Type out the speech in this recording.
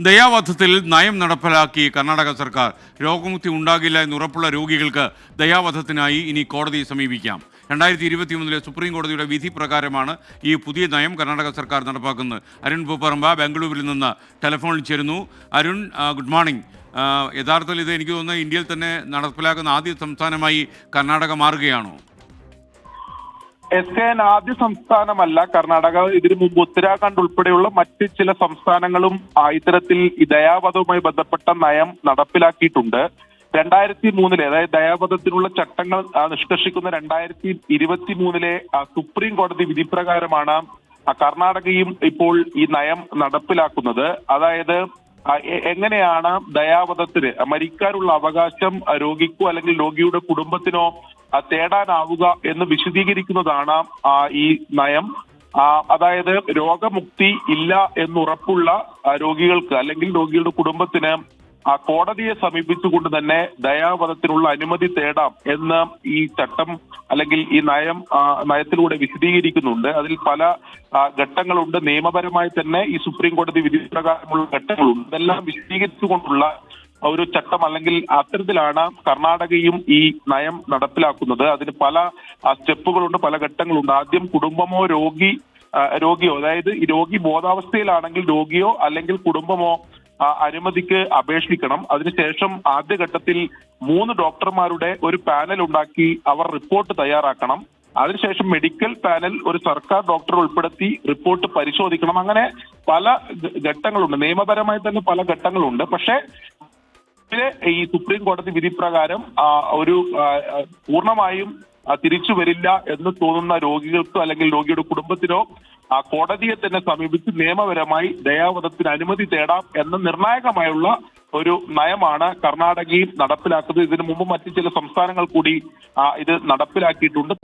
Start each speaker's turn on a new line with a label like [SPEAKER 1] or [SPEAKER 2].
[SPEAKER 1] ദയാവധത്തിൽ നയം നടപ്പിലാക്കി കർണാടക സർക്കാർ. രോഗമുക്തി ഉണ്ടാകില്ല എന്നുറപ്പുള്ള രോഗികൾക്ക് ദയാവധത്തിനായി ഇനി കോടതിയെ സമീപിക്കാം. 2021 സുപ്രീം കോടതിയുടെ വിധി പ്രകാരമാണ് ഈ പുതിയ നയം കർണാടക സർക്കാർ നടപ്പാക്കുന്നത്. അരുൺ പൂപ്പറമ്പ ബംഗളൂരുവിൽ നിന്ന് ടെലിഫോണിൽ ചേരുന്നു. Arun, good morning. യഥാർത്ഥത്തിൽ ഇത് എനിക്ക് തോന്നുന്നത് ഇന്ത്യയിൽ തന്നെ നടപ്പിലാക്കുന്ന ആദ്യ സംസ്ഥാനമായി കർണാടക മാറുകയാണോ?
[SPEAKER 2] SKN ആദ്യ സംസ്ഥാനമല്ല കർണാടക. ഇതിനു മുമ്പ് ഉത്തരാഖണ്ഡ് ഉൾപ്പെടെയുള്ള മറ്റ് ചില സംസ്ഥാനങ്ങളും ഇത്തരത്തിൽ ഈ ദയാവധവുമായി ബന്ധപ്പെട്ട നയം നടപ്പിലാക്കിയിട്ടുണ്ട്. 2003 അതായത് ദയാവധത്തിനുള്ള ചട്ടങ്ങൾ നിഷ്കർഷിക്കുന്ന 2023 സുപ്രീം കോടതി വിധി പ്രകാരമാണ് കർണാടകയും ഇപ്പോൾ ഈ നയം നടപ്പിലാക്കുന്നത്. അതായത് എങ്ങനെയാണ് ദയാവധത്തിന് മരിക്കാനുള്ള അവകാശം രോഗിക്കോ അല്ലെങ്കിൽ രോഗിയുടെ കുടുംബത്തിനോ തേടാനാവുക എന്ന് വിശദീകരിക്കുന്നതാണ് ഈ നയം. അതായത് രോഗമുക്തി ഇല്ല എന്നുറപ്പുള്ള രോഗികൾക്ക് അല്ലെങ്കിൽ രോഗിയുടെ കുടുംബത്തിന് കോടതിയെ സമീപിച്ചുകൊണ്ട് തന്നെ ദയാവധത്തിനുള്ള അനുമതി തേടാം എന്ന് ഈ ചട്ടം അല്ലെങ്കിൽ ഈ നയത്തിലൂടെ വിശദീകരിക്കുന്നുണ്ട്. അതിൽ പല ഘട്ടങ്ങളുണ്ട്. നിയമപരമായി തന്നെ ഈ സുപ്രീം കോടതി വിധി പ്രകാരമുള്ള ഘട്ടങ്ങളുണ്ട്. ഇതെല്ലാം വിശദീകരിച്ചുകൊണ്ടുള്ള ഒരു ചട്ടം അല്ലെങ്കിൽ അത്തരത്തിലാണ് കർണാടകയും ഈ നയം നടപ്പിലാക്കുന്നത്. അതിന് പല സ്റ്റെപ്പുകളുണ്ട്, പല ഘട്ടങ്ങളുണ്ട്. ആദ്യം കുടുംബമോ രോഗിയോ അതായത് ഈ രോഗി ബോധാവസ്ഥയിലാണെങ്കിൽ രോഗിയോ അല്ലെങ്കിൽ കുടുംബമോ അനുമതിക്ക് അപേക്ഷിക്കണം. അതിനുശേഷം ആദ്യഘട്ടത്തിൽ 3 ഡോക്ടർമാരുടെ ഒരു പാനൽ ഉണ്ടാക്കി അവർ റിപ്പോർട്ട് തയ്യാറാക്കണം. അതിനുശേഷം മെഡിക്കൽ പാനൽ ഒരു സർക്കാർ ഡോക്ടറെ ഉൾപ്പെടുത്തി റിപ്പോർട്ട് പരിശോധിക്കണം. അങ്ങനെ പല ഘട്ടങ്ങളുണ്ട്. നിയമപരമായി തന്നെ പല ഘട്ടങ്ങളുണ്ട്. പക്ഷേ ഈ സുപ്രീം കോടതി വിധി പ്രകാരം ഒരു പൂർണ്ണമായും തിരിച്ചു വരില്ല എന്ന് തോന്നുന്ന രോഗികൾക്കോ അല്ലെങ്കിൽ രോഗിയുടെ കുടുംബത്തിനോ കോടതിയെ തന്നെ സമീപിച്ച് നിയമപരമായി ദയാവധത്തിന് അനുമതി തേടാം എന്ന നിർണായകമായുള്ള ഒരു നയമാണ് കർണാടകയും നടപ്പിലാക്കുന്നത്. ഇതിനു മുമ്പ് മറ്റു ചില സംസ്ഥാനങ്ങൾ കൂടി ഇത് നടപ്പിലാക്കിയിട്ടുണ്ട്.